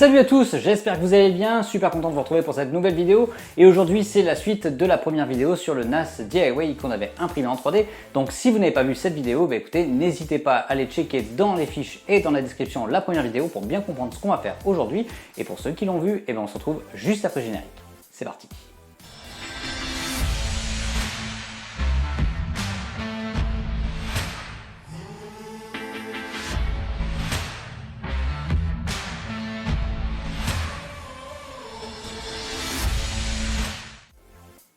Salut à tous, j'espère que vous allez bien, super content de vous retrouver pour cette nouvelle vidéo et aujourd'hui c'est la suite de la première vidéo sur le NAS DIY qu'on avait imprimé en 3D. Donc si vous n'avez pas vu cette vidéo, écoutez, n'hésitez pas à aller checker dans les fiches et dans la description la première vidéo pour bien comprendre ce qu'on va faire aujourd'hui. Et pour ceux qui l'ont vu, on se retrouve juste après le générique. C'est parti.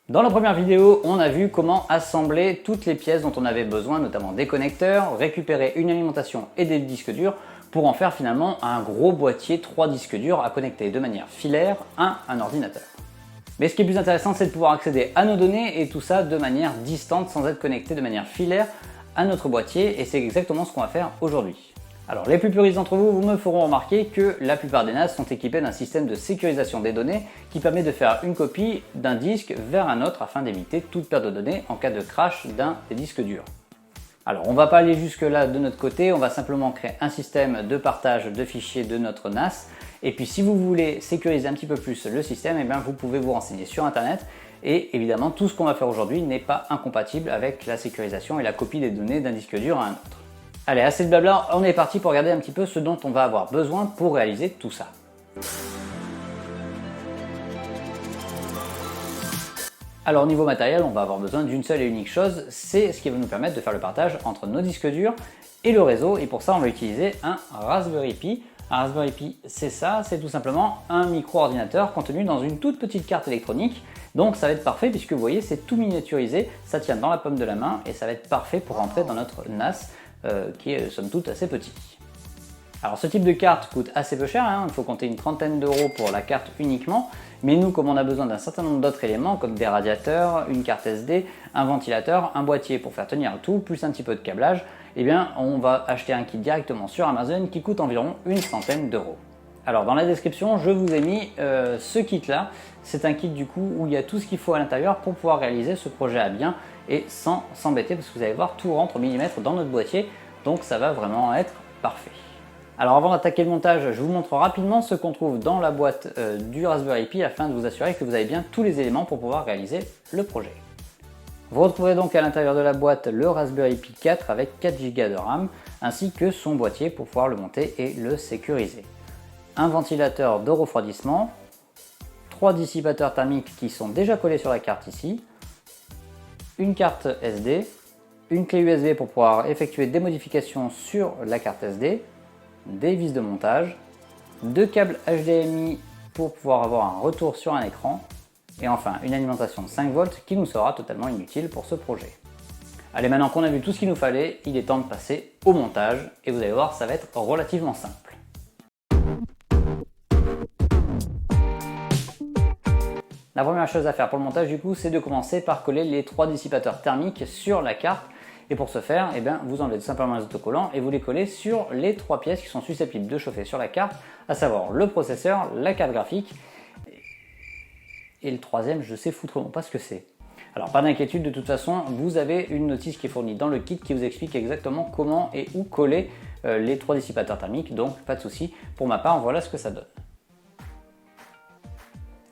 Dans la première vidéo, on a vu comment assembler toutes les pièces dont on avait besoin, notamment des connecteurs, récupérer une alimentation et des disques durs pour en faire finalement un gros boîtier 3 disques durs à connecter de manière filaire à un ordinateur. Mais ce qui est plus intéressant, c'est de pouvoir accéder à nos données et tout ça de manière distante sans être connecté de manière filaire à notre boîtier et c'est exactement ce qu'on va faire aujourd'hui. Alors les plus puristes d'entre vous me feront remarquer que la plupart des NAS sont équipés d'un système de sécurisation des données qui permet de faire une copie d'un disque vers un autre afin d'éviter toute perte de données en cas de crash d'un des disques durs. Alors on ne va pas aller jusque là de notre côté, on va simplement créer un système de partage de fichiers de notre NAS et puis si vous voulez sécuriser un petit peu plus le système, vous pouvez vous renseigner sur internet et évidemment tout ce qu'on va faire aujourd'hui n'est pas incompatible avec la sécurisation et la copie des données d'un disque dur à un autre. Allez, assez de blabla, on est parti pour regarder un petit peu ce dont on va avoir besoin pour réaliser tout ça. Alors au niveau matériel, on va avoir besoin d'une seule et unique chose, c'est ce qui va nous permettre de faire le partage entre nos disques durs et le réseau, et pour ça on va utiliser un Raspberry Pi. Un Raspberry Pi, c'est ça, c'est tout simplement un micro-ordinateur contenu dans une toute petite carte électronique, donc ça va être parfait puisque vous voyez c'est tout miniaturisé, ça tient dans la paume de la main et ça va être parfait pour rentrer dans notre NAS. Qui est somme toute assez petit. Alors ce type de carte coûte assez peu cher, il faut compter une trentaine d'euros pour la carte uniquement, mais nous comme on a besoin d'un certain nombre d'autres éléments comme des radiateurs, une carte SD, un ventilateur, un boîtier pour faire tenir le tout, plus un petit peu de câblage, on va acheter un kit directement sur Amazon qui coûte environ une centaine d'euros. Alors dans la description, je vous ai mis ce kit là, c'est un kit du coup où il y a tout ce qu'il faut à l'intérieur pour pouvoir réaliser ce projet à bien et sans s'embêter parce que vous allez voir tout rentre au millimètre dans notre boîtier, donc ça va vraiment être parfait. Alors avant d'attaquer le montage, je vous montre rapidement ce qu'on trouve dans la boîte du Raspberry Pi afin de vous assurer que vous avez bien tous les éléments pour pouvoir réaliser le projet. Vous retrouverez donc à l'intérieur de la boîte le Raspberry Pi 4 avec 4 Go de RAM ainsi que son boîtier pour pouvoir le monter et le sécuriser. Un ventilateur de refroidissement, 3 dissipateurs thermiques qui sont déjà collés sur la carte ici, une carte SD, une clé USB pour pouvoir effectuer des modifications sur la carte SD, des vis de montage, 2 câbles HDMI pour pouvoir avoir un retour sur un écran, et enfin une alimentation 5 volts qui nous sera totalement inutile pour ce projet. Allez, maintenant qu'on a vu tout ce qu'il nous fallait, il est temps de passer au montage, et vous allez voir, ça va être relativement simple. La première chose à faire pour le montage du coup, c'est de commencer par coller les 3 dissipateurs thermiques sur la carte. Et pour ce faire, vous enlevez tout simplement les autocollants et vous les collez sur les 3 pièces qui sont susceptibles de chauffer sur la carte, à savoir le processeur, la carte graphique et le troisième, je sais foutrement pas ce que c'est. Alors pas d'inquiétude, de toute façon, vous avez une notice qui est fournie dans le kit qui vous explique exactement comment et où coller les 3 dissipateurs thermiques, donc pas de souci. Pour ma part, voilà ce que ça donne.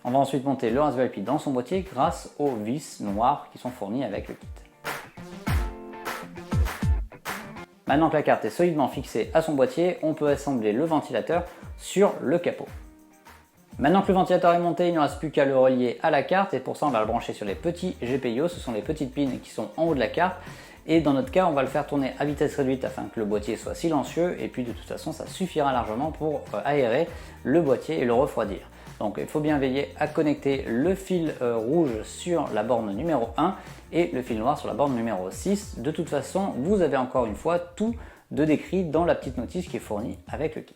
On va ensuite monter le Raspberry Pi dans son boîtier grâce aux vis noires qui sont fournies avec le kit. Maintenant que la carte est solidement fixée à son boîtier, on peut assembler le ventilateur sur le capot. Maintenant que le ventilateur est monté, il ne reste plus qu'à le relier à la carte et pour ça on va le brancher sur les petits GPIO, ce sont les petites pins qui sont en haut de la carte et dans notre cas on va le faire tourner à vitesse réduite afin que le boîtier soit silencieux et puis de toute façon ça suffira largement pour aérer le boîtier et le refroidir. Donc il faut bien veiller à connecter le fil rouge sur la borne numéro 1 et le fil noir sur la borne numéro 6. De toute façon, vous avez encore une fois tout de décrit dans la petite notice qui est fournie avec le kit.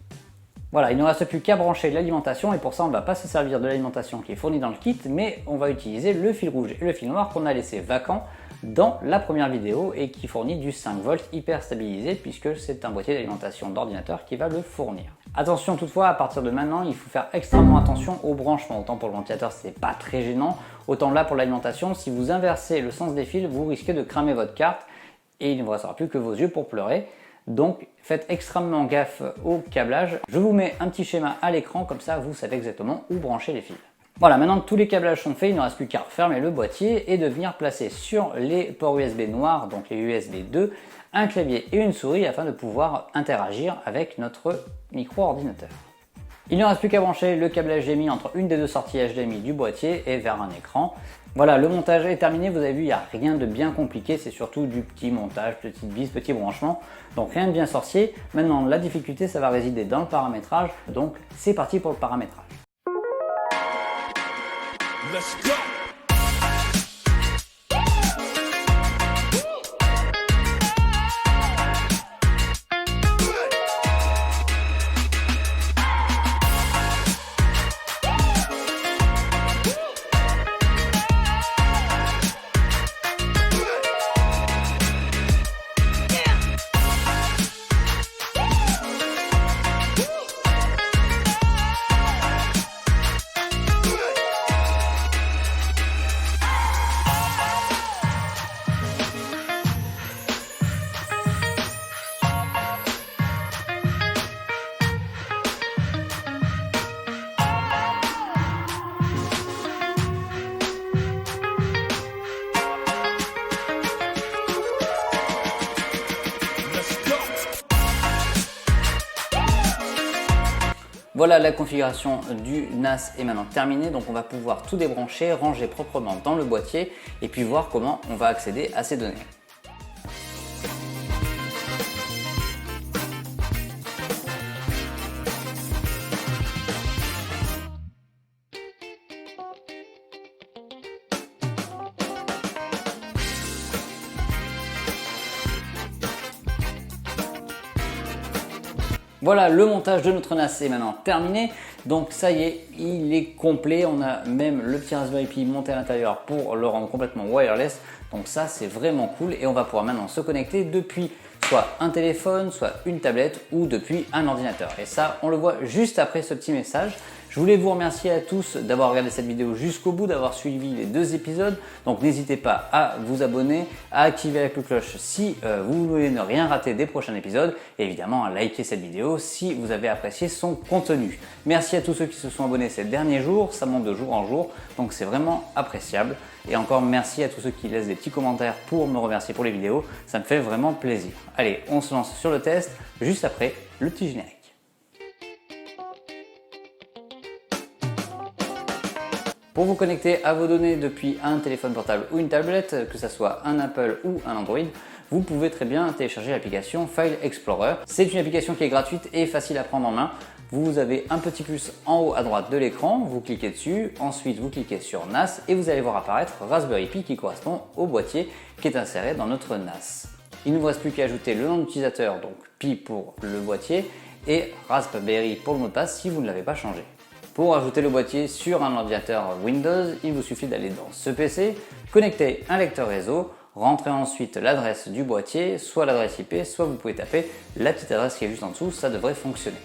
Voilà, il ne reste plus qu'à brancher l'alimentation et pour ça on ne va pas se servir de l'alimentation qui est fournie dans le kit, mais on va utiliser le fil rouge et le fil noir qu'on a laissé vacant dans la première vidéo et qui fournit du 5 volts hyper stabilisé puisque c'est un boîtier d'alimentation d'ordinateur qui va le fournir. Attention toutefois, à partir de maintenant, il faut faire extrêmement attention au branchement. Autant pour le ventilateur, c'est pas très gênant. Autant là pour l'alimentation, si vous inversez le sens des fils, vous risquez de cramer votre carte et il ne vous restera plus que vos yeux pour pleurer. Donc faites extrêmement gaffe au câblage. Je vous mets un petit schéma à l'écran, comme ça vous savez exactement où brancher les fils. Voilà, maintenant que tous les câblages sont faits, il ne reste plus qu'à refermer le boîtier et de venir placer sur les ports USB noirs, donc les USB 2, un clavier et une souris afin de pouvoir interagir avec notre micro-ordinateur. Il ne reste plus qu'à brancher le câble HDMI entre une des deux sorties HDMI du boîtier et vers un écran. Voilà, le montage est terminé, vous avez vu, il n'y a rien de bien compliqué, c'est surtout du petit montage, petite vis, petit branchement, donc rien de bien sorcier. Maintenant, la difficulté, ça va résider dans le paramétrage, donc c'est parti pour le paramétrage. Let's go. Voilà, la configuration du NAS est maintenant terminée, donc on va pouvoir tout débrancher, ranger proprement dans le boîtier et puis voir comment on va accéder à ces données. Voilà, le montage de notre NAS est maintenant terminé, donc ça y est, il est complet, on a même le petit Raspberry Pi monté à l'intérieur pour le rendre complètement wireless, donc ça c'est vraiment cool et on va pouvoir maintenant se connecter depuis soit un téléphone, soit une tablette ou depuis un ordinateur. Et ça, on le voit juste après ce petit message. Je voulais vous remercier à tous d'avoir regardé cette vidéo jusqu'au bout, d'avoir suivi les 2 épisodes. Donc n'hésitez pas à vous abonner, à activer la cloche si vous voulez ne rien rater des prochains épisodes. Et évidemment à liker cette vidéo si vous avez apprécié son contenu. Merci à tous ceux qui se sont abonnés ces derniers jours, ça monte de jour en jour, donc c'est vraiment appréciable. Et encore merci à tous ceux qui laissent des petits commentaires pour me remercier pour les vidéos, ça me fait vraiment plaisir. Allez, on se lance sur le test, juste après le petit générique. Pour vous connecter à vos données depuis un téléphone portable ou une tablette, que ce soit un Apple ou un Android, vous pouvez très bien télécharger l'application File Explorer. C'est une application qui est gratuite et facile à prendre en main. Vous avez un petit plus en haut à droite de l'écran, vous cliquez dessus, ensuite vous cliquez sur NAS et vous allez voir apparaître Raspberry Pi qui correspond au boîtier qui est inséré dans notre NAS. Il ne vous reste plus qu'à ajouter le nom d'utilisateur, donc Pi pour le boîtier et Raspberry pour le mot de passe si vous ne l'avez pas changé. Pour ajouter le boîtier sur un ordinateur Windows, il vous suffit d'aller dans ce PC, connecter un lecteur réseau, rentrer ensuite l'adresse du boîtier, soit l'adresse IP, soit vous pouvez taper la petite adresse qui est juste en dessous, ça devrait fonctionner.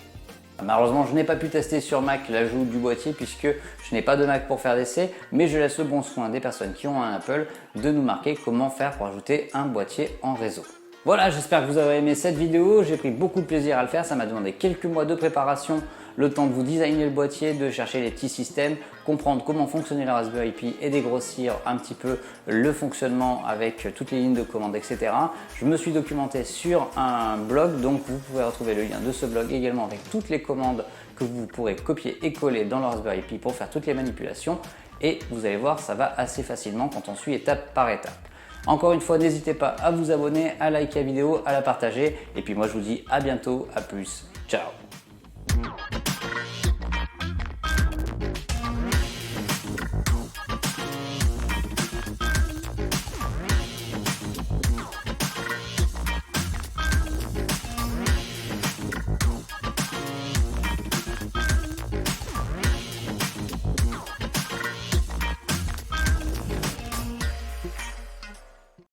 Malheureusement, je n'ai pas pu tester sur Mac l'ajout du boîtier puisque je n'ai pas de Mac pour faire d'essai, mais je laisse le bon soin des personnes qui ont un Apple de nous marquer comment faire pour ajouter un boîtier en réseau. Voilà, j'espère que vous avez aimé cette vidéo, j'ai pris beaucoup de plaisir à le faire, ça m'a demandé quelques mois de préparation, le temps de vous designer le boîtier, de chercher les petits systèmes, comprendre comment fonctionnait la Raspberry Pi et dégrossir un petit peu le fonctionnement avec toutes les lignes de commande, etc. Je me suis documenté sur un blog, donc vous pouvez retrouver le lien de ce blog également avec toutes les commandes que vous pourrez copier et coller dans le Raspberry Pi pour faire toutes les manipulations et vous allez voir, ça va assez facilement quand on suit étape par étape. Encore une fois, n'hésitez pas à vous abonner, à liker la vidéo, à la partager et puis moi je vous dis à bientôt, à plus, ciao.